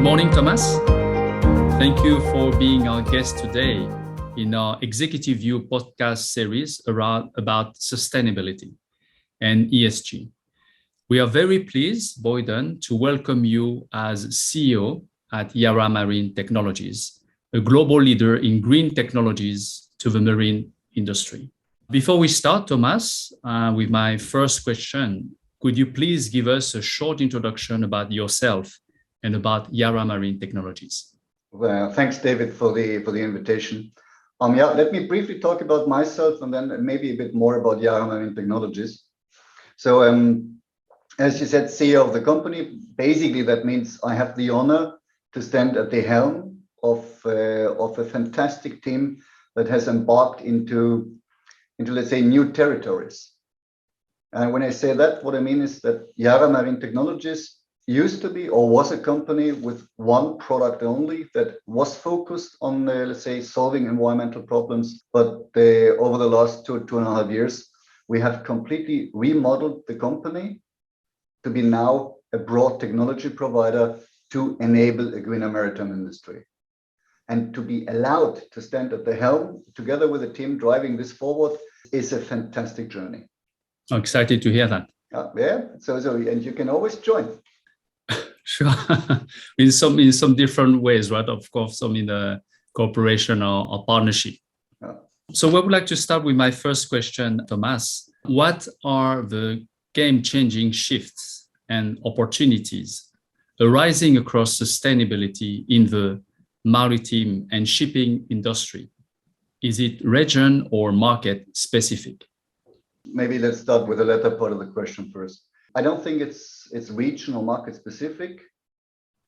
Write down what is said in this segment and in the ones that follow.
morning, Thomas. Thank you for being our guest today in our Executive View podcast series about sustainability and ESG. We are very pleased, Boyden, to welcome you as CEO at Yara Marine Technologies, a global leader in green technologies to the marine industry. Before we start, Thomas, with my first question, could you please give us a short introduction about yourself and about Yara Marine Technologies? Well, thanks, David, for the invitation. Let me briefly talk about myself and then maybe a bit more about Yara Marine Technologies. So, as you said, CEO of the company. Basically, that means I have the honor to stand at the helm of a fantastic team that has embarked into let's say new territories. And when I say that, what I mean is that Yara Marine Technologies used to be or was a company with one product only that was focused on, let's say, solving environmental problems. But over the last two and a half years, we have completely remodeled the company to be now a broad technology provider to enable a greener maritime industry. And to be allowed to stand at the helm together with a team driving this forward is a fantastic journey. I'm excited to hear that. So and you can always join. Sure. in some different ways, right? Of course, some in the cooperation or partnership. Yeah. So I would like to start with my first question, Thomas. What are the game-changing shifts and opportunities arising across sustainability in the maritime and shipping industry? Is it region or market specific? Maybe let's start with the latter part of the question first. I don't think it's regional market specific.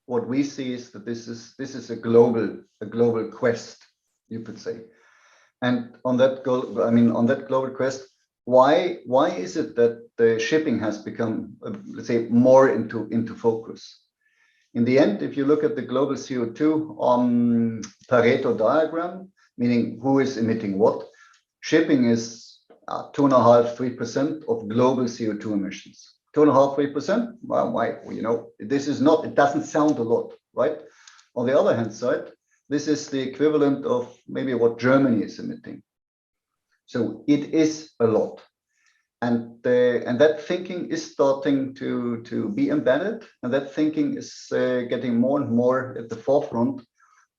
What we see is that this is a global quest, you could say. And on that global quest, why is it that the shipping has become, let's say, more into focus? In the end, if you look at the global CO2 Pareto diagram, meaning who is emitting what, shipping is 2.5-3% of global CO2 emissions. 2.5-3%. Well, why? It doesn't sound a lot, right? On the other hand side, this is the equivalent of maybe what Germany is emitting. So it is a lot. And that thinking is starting to be embedded, and that thinking is getting more and more at the forefront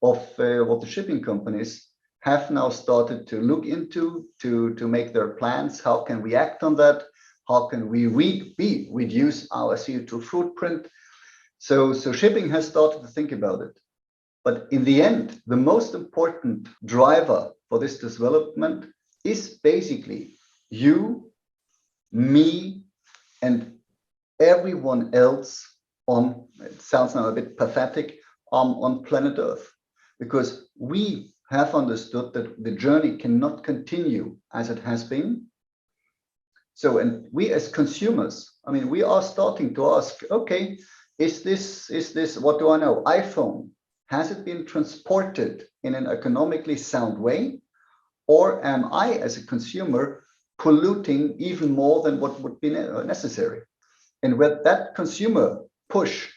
of what the shipping companies have now started to look into to make their plans. How can we act on that? How can we reduce our CO2 footprint? So shipping has started to think about it. But in the end, the most important driver for this development is basically you, me, and everyone else on, it sounds now a bit pathetic, on planet Earth. Because we have understood that the journey cannot continue as it has been. So, and we as consumers, we are starting to ask, okay, is this, what do I know, iPhone, has it been transported in an economically sound way? Or am I, as a consumer, polluting even more than what would be necessary? And with that consumer push,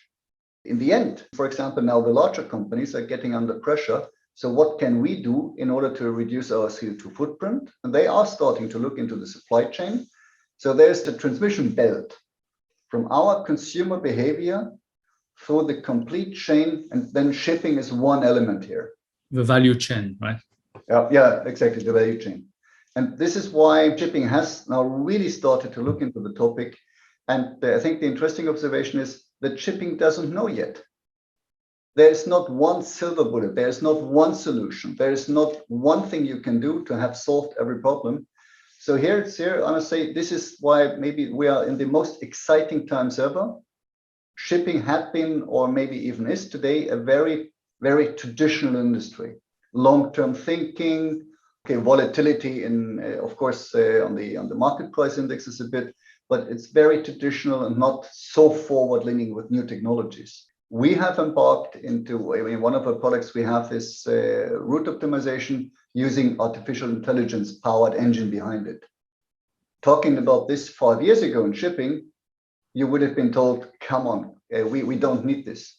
in the end, for example, now the larger companies are getting under pressure. So what can we do in order to reduce our CO2 footprint? And they are starting to look into the supply chain. So there's the transmission belt from our consumer behavior through the complete chain, and then shipping is one element here. The value chain, right? Yeah, exactly, the value chain. And this is why shipping has now really started to look into the topic. And I think the interesting observation is that shipping doesn't know yet. There is not one silver bullet. There is not one solution. There is not one thing you can do to have solved every problem. So here, I must say, this is why maybe we are in the most exciting times ever. Shipping had been, or maybe even is today, a very, very traditional industry. Long-term thinking, okay, volatility in, of course, on the market price indexes a bit, but it's very traditional and not so forward-leaning with new technologies. We have embarked into, one of our products we have is route optimization using artificial intelligence powered engine behind it. Talking about this 5 years ago in shipping, you would have been told, come on, we don't need this.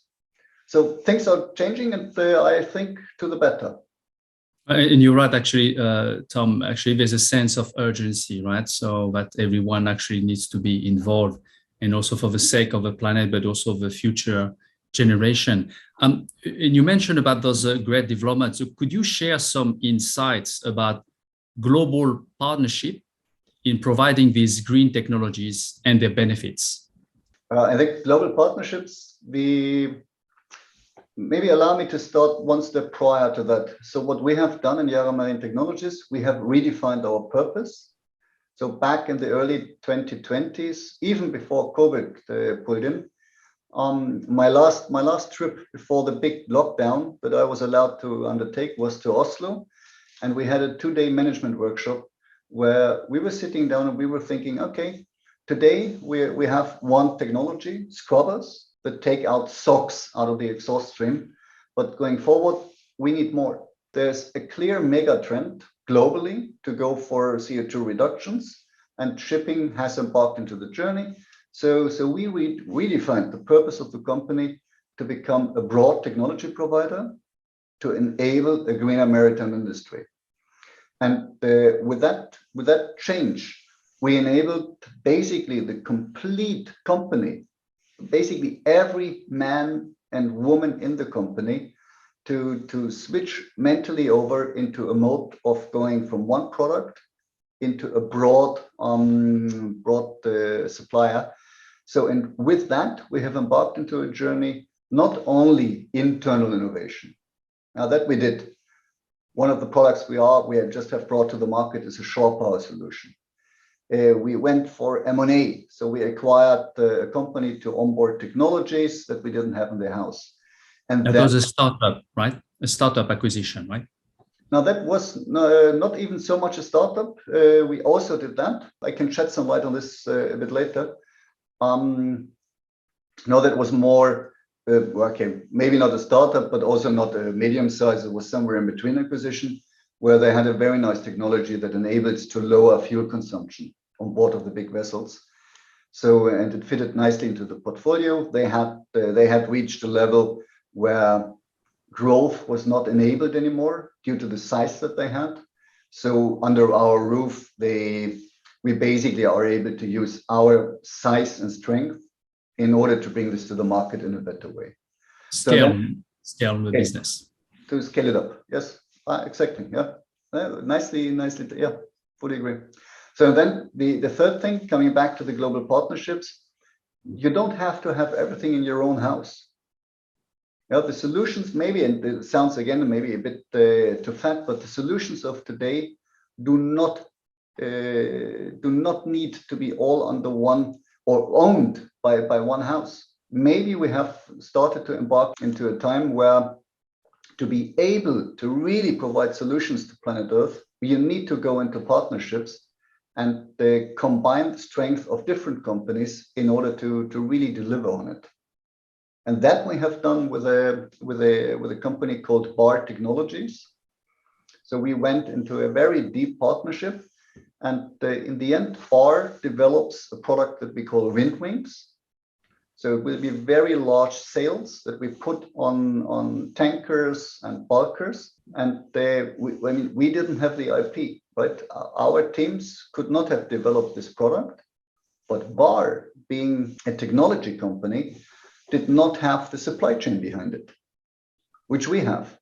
So things are changing, and I think to the better. And you're right, actually, Tom. Actually, there's a sense of urgency, right? So that everyone actually needs to be involved, and also for the sake of the planet, but also the future generation. And you mentioned about those great developments. So could you share some insights about global partnership in providing these green technologies and their benefits? I think global partnerships, maybe allow me to start one step prior to that. So what we have done in Yara Marine Technologies, we have redefined our purpose. So back in the early 2020s, even before COVID pulled in, my last trip before the big lockdown that I was allowed to undertake was to Oslo, and we had a 2-day management workshop where we were sitting down and we were thinking, okay, today we have one technology, scrubbers, that take out SOx out of the exhaust stream, but going forward, we need more. There's a clear mega trend globally to go for CO2 reductions, and shipping has embarked into the journey. So we redefined the purpose of the company to become a broad technology provider to enable a greener maritime industry. And with that change, we enabled basically the complete company, basically every man and woman in the company, to switch mentally over into a mode of going from one product into a broad supplier. So, and with that, we have embarked into a journey, not only internal innovation. Now that we did, one of the products we just have brought to the market is a shore power solution. We went for M&A, so we acquired a company to onboard technologies that we didn't have in the house. And that was a startup, right? A startup acquisition, right? Now that was not even so much a startup. We also did that. I can shed some light on this a bit later. No, that was more, okay, maybe not a startup, but also not a medium size. It was somewhere in between acquisition, where they had a very nice technology that enables to lower fuel consumption on board of the big vessels. So, and it fitted nicely into the portfolio. They had reached a level where growth was not enabled anymore due to the size that they had. So under our roof, we basically are able to use our size and strength in order to bring this to the market in a better way. Scale the business. To scale it up. Yes, exactly. Yeah, nicely. Yeah, fully agree. So then the third thing, coming back to the global partnerships, you don't have to have everything in your own house. You know, the solutions maybe, and it sounds again maybe a bit too fat, but the solutions of today do not need to be all under one or owned by one house. Maybe we have started to embark into a time where to be able to really provide solutions to planet Earth, you need to go into partnerships and combine the strength of different companies in order to really deliver on it. And that we have done with a company called BAR Technologies. So we went into a very deep partnership, and in the end, BAR develops a product that we call wind wings. So it will be very large sails that we put on tankers and bulkers. And we didn't have the IP, right? Our teams could not have developed this product, but BAR, being a technology company, did not have the supply chain behind it, which we have,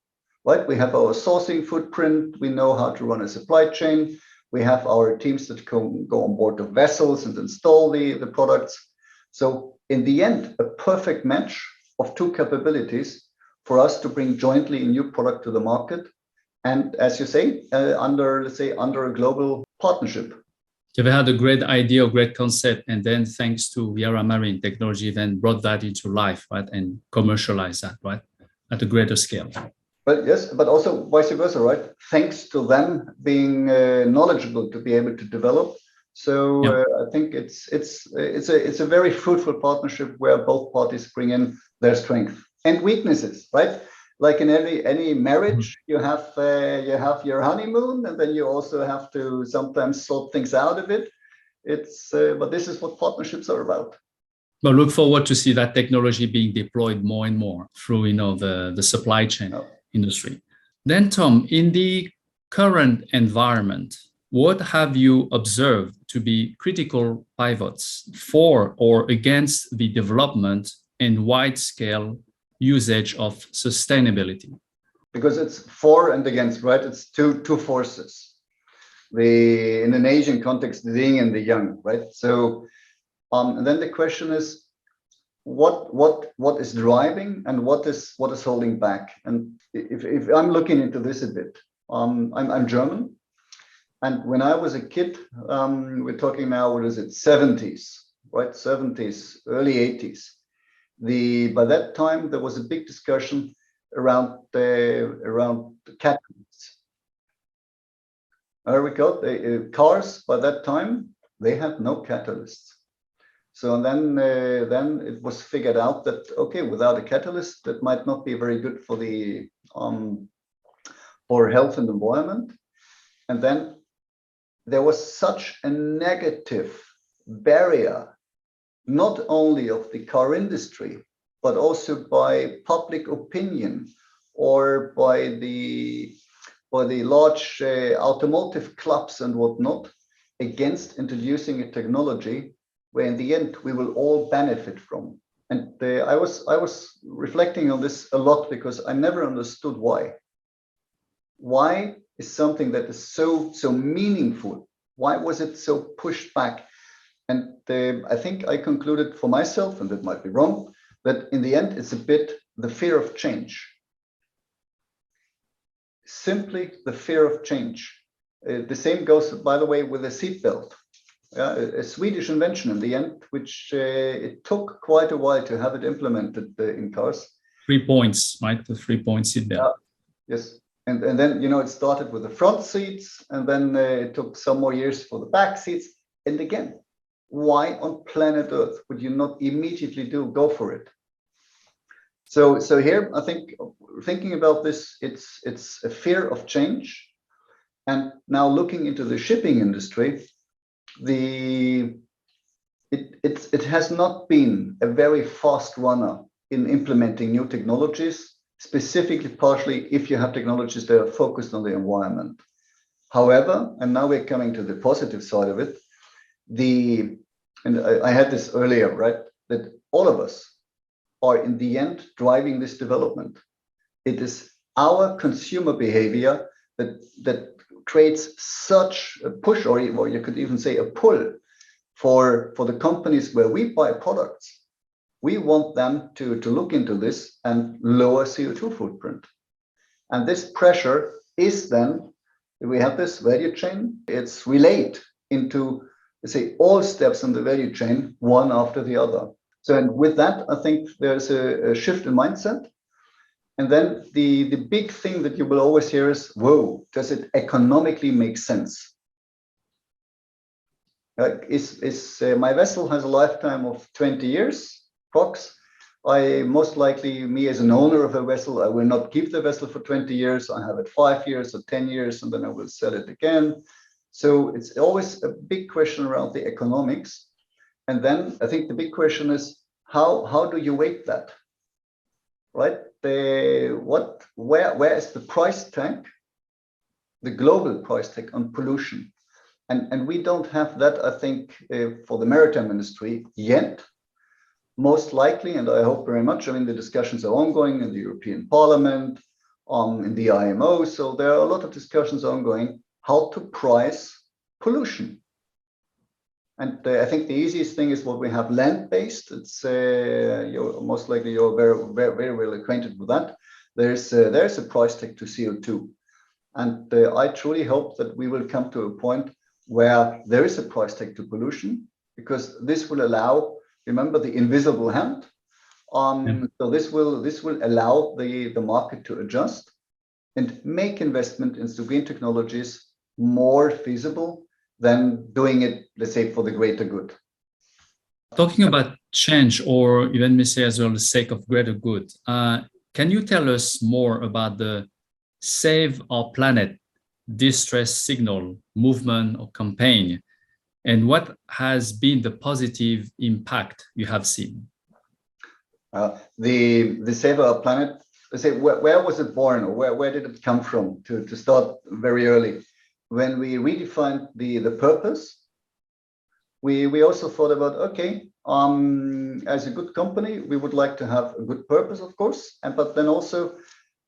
right? We have our sourcing footprint. We know how to run a supply chain. We have our teams that go on board the vessels and install the products. So in the end, a perfect match of two capabilities for us to bring jointly a new product to the market. And as you say, under a global partnership. So they had a great idea, a great concept, and then thanks to Yara Marine Technology, then brought that into life, right, and commercialized that, right, at a greater scale. But yes, but also vice versa, right? Thanks to them being knowledgeable to be able to develop. So yep. I think it's a very fruitful partnership where both parties bring in their strength and weaknesses, right? Like in any marriage, you have your honeymoon, and then you also have to sometimes sort things out of it. But this is what partnerships are about. But look forward to see that technology being deployed more and more through, the supply chain industry. Then, Tom, in the current environment, what have you observed to be critical pivots for or against the development and wide-scale usage of sustainability? Because it's for and against, right? It's two forces. In an Asian context, the yin and the yang, right? So, and then the question is, what is driving and what is holding back? And if I'm looking into this a bit, I'm German, and when I was a kid, we're talking now, what is it, 70s, right? 70s, early 80s. By that time there was a big discussion around the catalysts. I recall cars by that time, they had no catalysts. So then it was figured out that, okay, without a catalyst, that might not be very good for the for health and environment. And then there was such a negative barrier, not only of the car industry, but also by public opinion or by the large automotive clubs and whatnot, against introducing a technology where in the end we will all benefit from. And I was reflecting on this a lot because I never understood why. Why is something that is so meaningful? Why was it so pushed back? And I think I concluded for myself, and that might be wrong, that in the end it's a bit the fear of change. Simply the fear of change. The same goes, by the way, with a seatbelt. A Swedish invention in the end, which it took quite a while to have it implemented in cars. 3 points, right? The 3-point seatbelt. Yes. And then, it started with the front seats, and then it took some more years for the back seats. And again, why on planet Earth would you not immediately go for it? So here, I think, thinking about this, it's a fear of change. And now looking into the shipping industry, it has not been a very fast runner in implementing new technologies, specifically partially if you have technologies that are focused on the environment. However, and now we're coming to the positive side of it, and I had this earlier, right, that all of us are in the end driving this development. It is our consumer behavior that creates such a push, or you could even say a pull for the companies where we buy products. We want them to look into this and lower CO2 footprint. And this pressure is then, we have this value chain, it's relayed into, let's say, all steps in the value chain, one after the other. So, and with that, I think there's a shift in mindset. And then the big thing that you will always hear is, whoa, does it economically make sense? My vessel has a lifetime of 20 years, approx. Most likely, me as an owner of a vessel, I will not keep the vessel for 20 years. I have it 5 years or 10 years, and then I will sell it again. So it's always a big question around the economics. And then I think the big question is, how do you weight that? Right? Where is the price tag, the global price tag on pollution? And we don't have that, I think, for the maritime industry yet. Most likely, and I hope very much, the discussions are ongoing in the European Parliament, in the IMO. So there are a lot of discussions ongoing how to price pollution. And I think the easiest thing is what we have land-based. It's most likely you're very, very well acquainted with that. There's a price tag to CO2, and I truly hope that we will come to a point where there is a price tag to pollution, because this will allow, remember, the invisible hand. So this will allow the market to adjust and make investment into green technologies more feasible than doing it, let's say, for the greater good. Talking about change, or even may say as well the sake of greater good, can you tell us more about the Save Our Planet distress signal movement or campaign And what has been the positive impact you have seen? The Save Our Planet, say, where was it born, or where did it come from, to start very early? When we redefined the purpose, we also thought about, okay, as a good company, we would like to have a good purpose, of course, but then also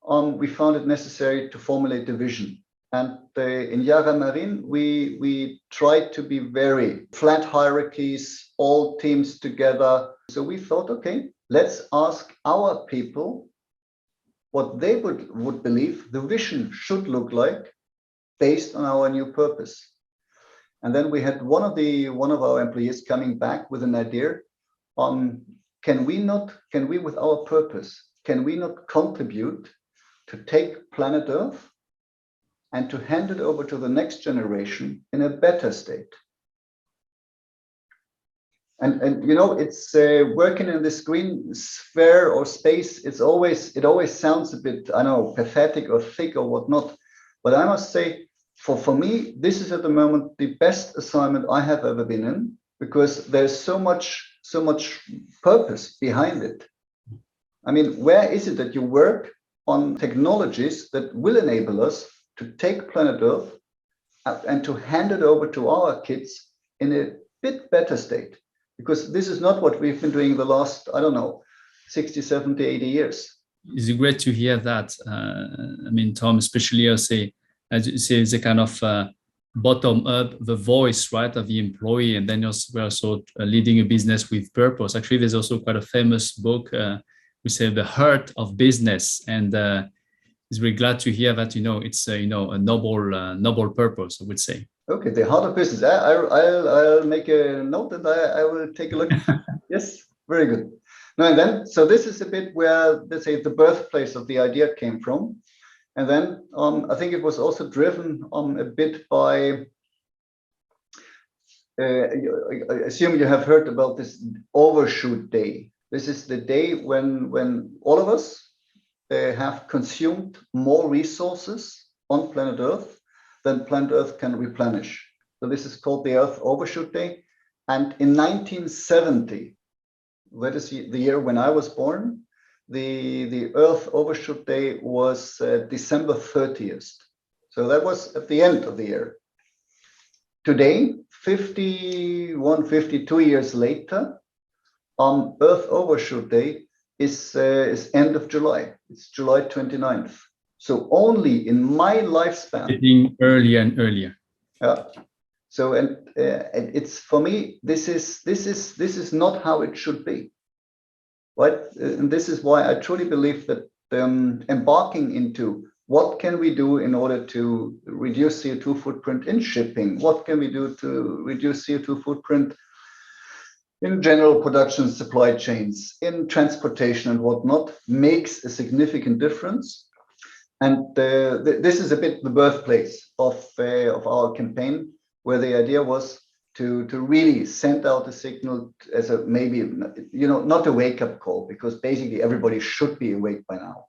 we found it necessary to formulate a vision. And in Yara Marine, we tried to be very flat hierarchies, all teams together. So we thought, okay, let's ask our people what they would believe the vision should look like based on our new purpose. And then we had one of our employees coming back with an idea on, can we with our purpose, can we not contribute to take planet Earth and to hand it over to the next generation in a better state? And you know, it's working in this green sphere or space, it always sounds a bit, I know, pathetic or thick or whatnot. But I must say, for me, this is at the moment the best assignment I have ever been in, because there's so much purpose behind it. I mean, where is it that you work on technologies that will enable us to take planet Earth and to hand it over to our kids in a bit better state? Because this is not what we've been doing the last, I don't know, 60, 70, 80 years. It's great to hear that. I mean, Tom, especially as you say, it's a kind of bottom up, the voice, right, of the employee. And then we're also leading a business with purpose. Actually, there's also quite a famous book, we say The Heart of Business. And it's really glad to hear that, it's, a noble purpose, I would say. Okay, the heart of business. I'll make a note and I will take a look. Yes, very good. No, and then, so this is a bit where, let's say, the birthplace of the idea came from. And then I think it was also driven a bit by, I assume you have heard about this overshoot day. This is the day when all of us have consumed more resources on planet Earth than planet Earth can replenish. So this is called the Earth Overshoot Day. And in 1970, that is the year when I was born, the Earth Overshoot Day was December 30th. So that was at the end of the year. Today, 51, 52 years later, Earth Overshoot Day is end of July. It's July 29th. So only in my lifespan. Getting earlier and earlier. Yeah. So and it's, for me, this is not how it should be. Right? And this is why I truly believe that embarking into what can we do in order to reduce CO2 footprint in shipping? What can we do to reduce CO2 footprint in general production supply chains, in transportation and whatnot, makes a significant difference. And this is a bit the birthplace of our campaign, where the idea was to really send out a signal as a, maybe, not a wake-up call, because basically everybody should be awake by now.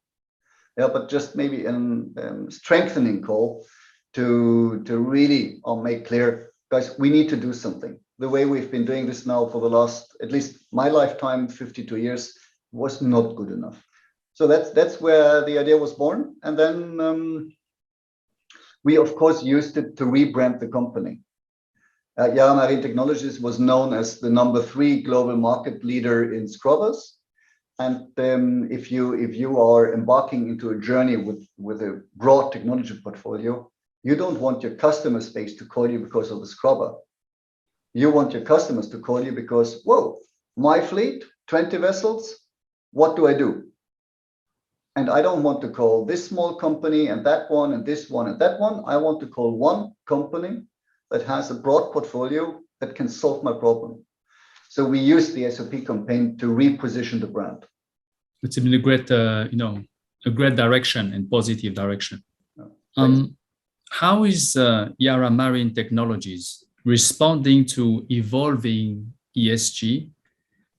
Yeah, but just maybe a strengthening call to really make clear, guys, we need to do something. The way we've been doing this now for the last, at least my lifetime, 52 years, was not good enough. So that's where the idea was born. And then we, of course, used it to rebrand the company. Yara Marine Technologies was known as the #3 global market leader in scrubbers. And if you are embarking into a journey with a broad technology portfolio, you don't want your customer space to call you because of the scrubber. You want your customers to call you because, whoa, my fleet, 20 vessels, what do I do? And I don't want to call this small company and that one and this one and that one. I want to call one company that has a broad portfolio that can solve my problem. So we use the SOP campaign to reposition the brand. It's been a great, a great direction and positive direction. How is Yara Marine Technologies responding to evolving ESG,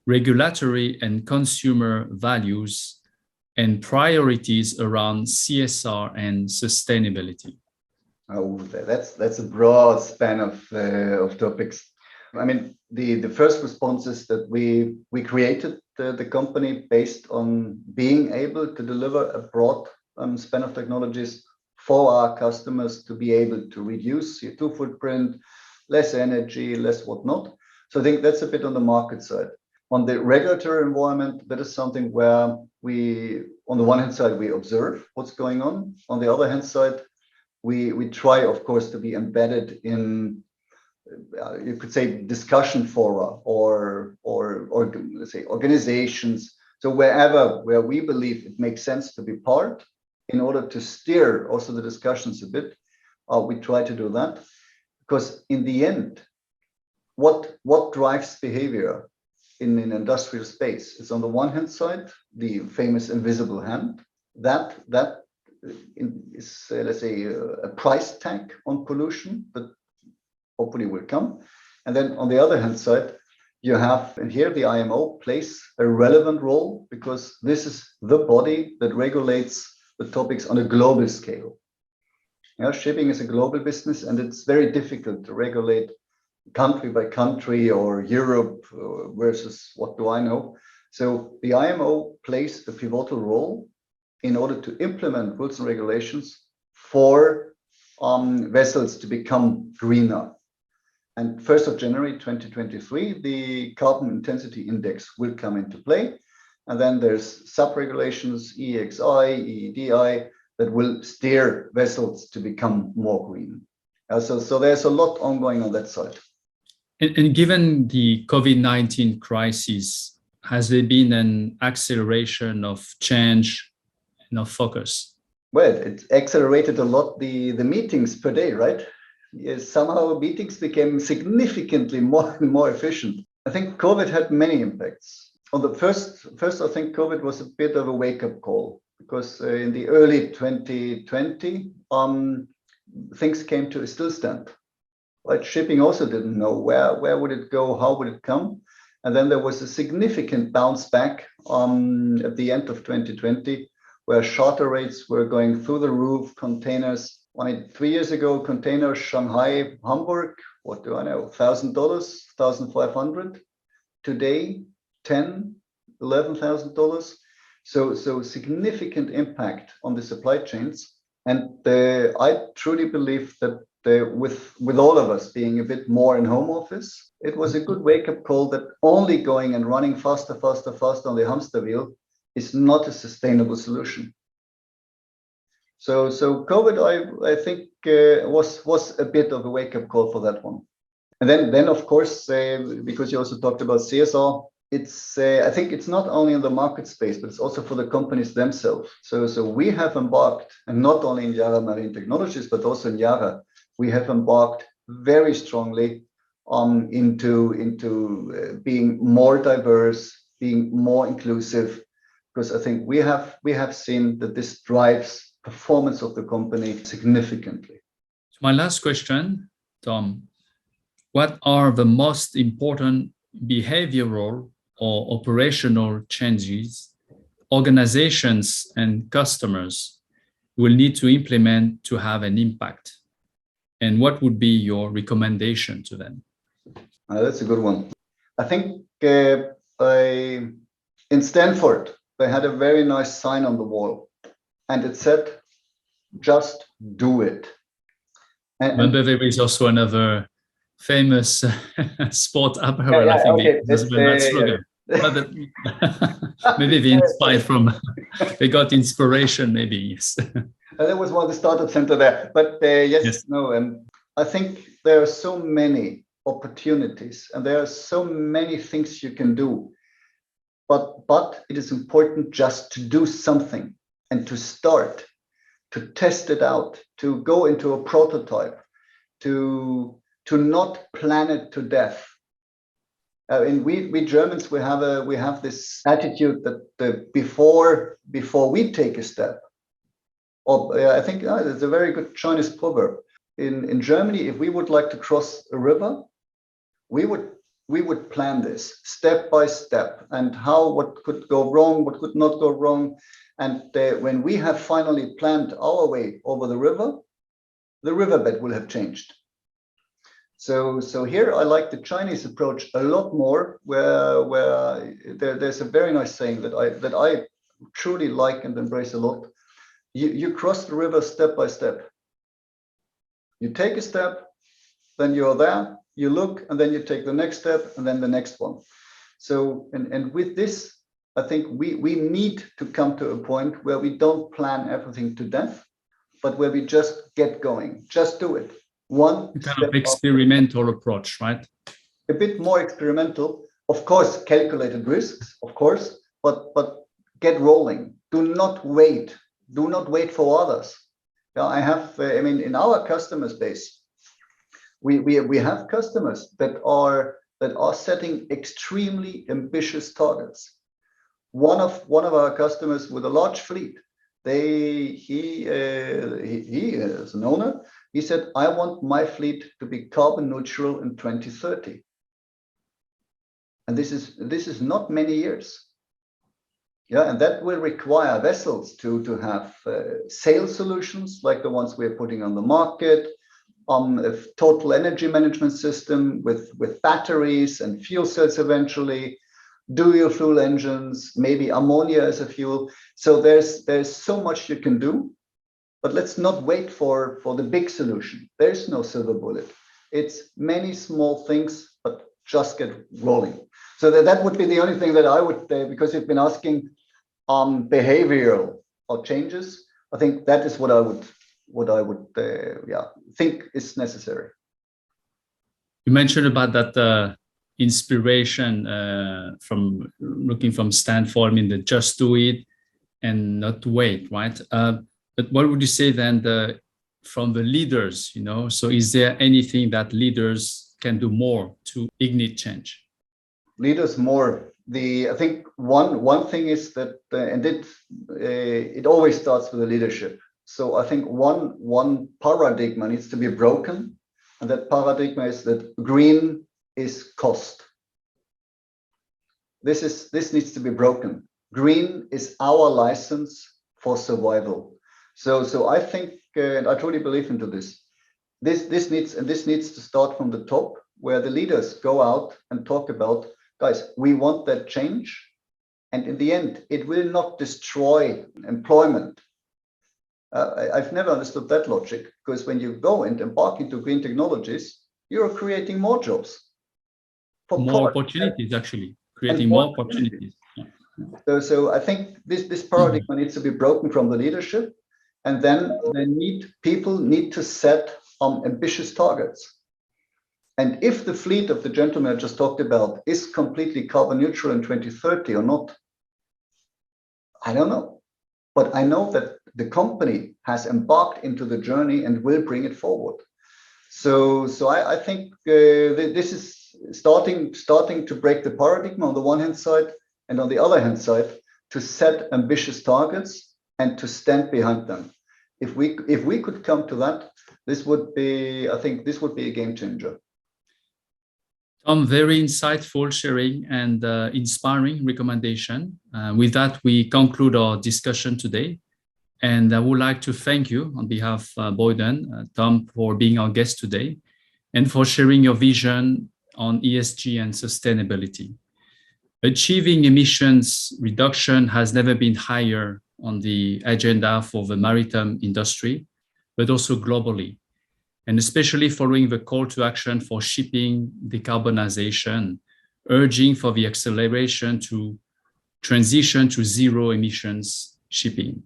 regulatory and consumer values, and priorities around CSR and sustainability? Oh, that's a broad span of topics. I mean, the first response is that we created the company based on being able to deliver a broad span of technologies for our customers to be able to reduce CO2 footprint, less energy, less whatnot. So I think that's a bit on the market side. On the regulatory environment, that is something where we, on the one hand side, we observe what's going on. On the other hand side, we try, of course, to be embedded in, you could say, discussion fora or let's say organizations. So where we believe it makes sense to be part, in order to steer also the discussions a bit, we try to do that. Because in the end, what drives behavior in an industrial space is, on the one hand side, the famous invisible hand. That is, let's say, a price tag on pollution that hopefully will come. And then on the other hand side, you have, and here the IMO plays a relevant role, because this is the body that regulates the topics on a global scale. Yeah, shipping is a global business, and it's very difficult to regulate country by country or Europe versus what do I know. So the IMO plays a pivotal role in order to implement rules and regulations for vessels to become greener. And 1st of January 2023, the carbon intensity index will come into play. And then there's sub-regulations, EEXI, EEDI, that will steer vessels to become more green. So there's a lot ongoing on that side. And given the COVID-19 crisis, has there been an acceleration of change and of focus? Well, it accelerated a lot the meetings per day, right? Yes, somehow meetings became significantly more efficient. I think COVID had many impacts. On the first, I think COVID was a bit of a wake-up call, because in the early 2020, things came to a stillstand. Right? Shipping also didn't know where would it go, how would it come, and then there was a significant bounce back at the end of 2020, where charter rates were going through the roof. Containers, I mean, 3 years ago, container Shanghai, Hamburg, what do I know, $1,000, $1,500. Today, $10,000, $11,000. So significant impact on the supply chains. And I truly believe that with all of us being a bit more in home office, it was a good wake-up call that only going and running faster on the hamster wheel is not a sustainable solution. So COVID, I think, was a bit of a wake-up call for that one. And then of course, because you also talked about CSR, it's I think it's not only in the market space, but it's also for the companies themselves. So we have embarked, and not only in Yara Marine Technologies, but also in Yara, we have embarked very strongly into being more diverse, being more inclusive, because I think we have seen that this drives performance of the company significantly. My last question, Tom, what are the most important behavioral or operational changes organizations and customers will need to implement to have an impact? And what would be your recommendation to them? That's a good one. I think in Stanford, they had a very nice sign on the wall, and it said, "Just do it." Remember, there is also another famous sport apparel, I think, okay. that slogan. Maybe they inspired from, they got inspiration, maybe, yes. That was one of the startup center there. But yes, no, I think there are so many opportunities and there are so many things you can do. But it is important just to do something and to start, to test it out, to go into a prototype, to not plan it to death. And we Germans, we have this attitude that before we take a step, or I think it's a very good Chinese proverb. In Germany, if we would like to cross a river, we would plan this step by step, and what could go wrong, what could not go wrong. And when we have finally planned our way over the riverbed will have changed. So here I like the Chinese approach a lot more, where there's a very nice saying that I truly like and embrace a lot. You cross the river step by step. You take a step, then you're there, you look, and then you take the next step, and then the next one. So, and with this, I think we need to come to a point where we don't plan everything to death, but where we just get going, just do it. One Kind step of experimental approach, right? a bit more experimental, of course, calculated risks, of course, but get rolling. Do not wait. Do not wait for others. Yeah, I have, I mean, in our customer space, we have customers that are setting extremely ambitious targets. One of our customers with a large fleet, he as an owner, he said, I want my fleet to be carbon neutral in 2030. And this is not many years. Yeah, and that will require vessels to have sales solutions like the ones we're putting on the market, a total energy management system with batteries and fuel cells eventually, dual fuel engines, maybe ammonia as a fuel. So there's so much you can do, but let's not wait for the big solution. There's no silver bullet. It's many small things, but just get rolling. So that would be the only thing that I would, because you've been asking behavioral or changes. I think that is what I would think is necessary. You mentioned about that inspiration from looking from Stanford, I mean, the just do it and not wait, right? But what would you say then from the leaders, you know? So is there anything that leaders can do more to ignite change? Leaders more. I think one thing is that, and it always starts with the leadership. So I think one paradigm needs to be broken, and that paradigm is that green is cost. This needs to be broken. Green is our license for survival. So I think, and I truly believe into this. This needs to start from the top, where the leaders go out and talk about, guys, we want that change, and in the end, it will not destroy employment. I've never understood that logic, because when you go and embark into green technologies, you're creating more jobs. More opportunities, actually, creating more opportunities. Yeah. So I think this paradigm needs to be broken from the leadership, and then people need to set ambitious targets. And if the fleet of the gentleman I just talked about is completely carbon neutral in 2030 or not, I don't know. But I know that the company has embarked into the journey and will bring it forward. So I think this is starting to break the paradigm on the one hand side, and on the other hand side, to set ambitious targets and to stand behind them. If we could come to that, I think this would be a game changer. Tom, very insightful sharing and inspiring recommendation. With that, we conclude our discussion today. And I would like to thank you on behalf of Boyden, Tom, for being our guest today and for sharing your vision on ESG and sustainability. Achieving emissions reduction has never been higher on the agenda for the maritime industry, but also globally. And especially following the call to action for shipping decarbonization, urging for the acceleration to transition to zero emissions shipping.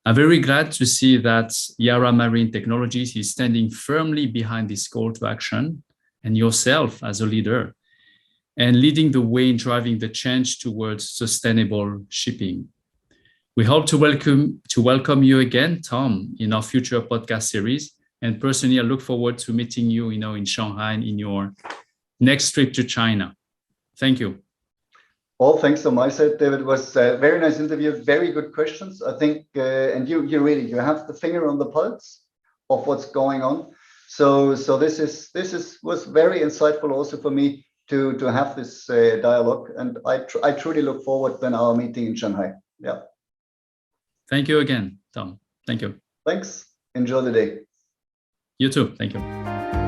I'm very glad to see that Yara Marine Technologies is standing firmly behind this call to action, and yourself as a leader, and leading the way in driving the change towards sustainable shipping. We hope to welcome you again, Tom, in our future podcast series. And personally, I look forward to meeting you, in Shanghai in your next trip to China. Thank you. Well, thanks on my side, David. It was a very nice interview, very good questions. I think, and you have the finger on the pulse of what's going on. So this was very insightful also for me to have this dialogue, and I truly look forward to our meeting in Shanghai. Yeah. Thank you again, Tom. Thank you. Thanks. Enjoy the day. You too. Thank you.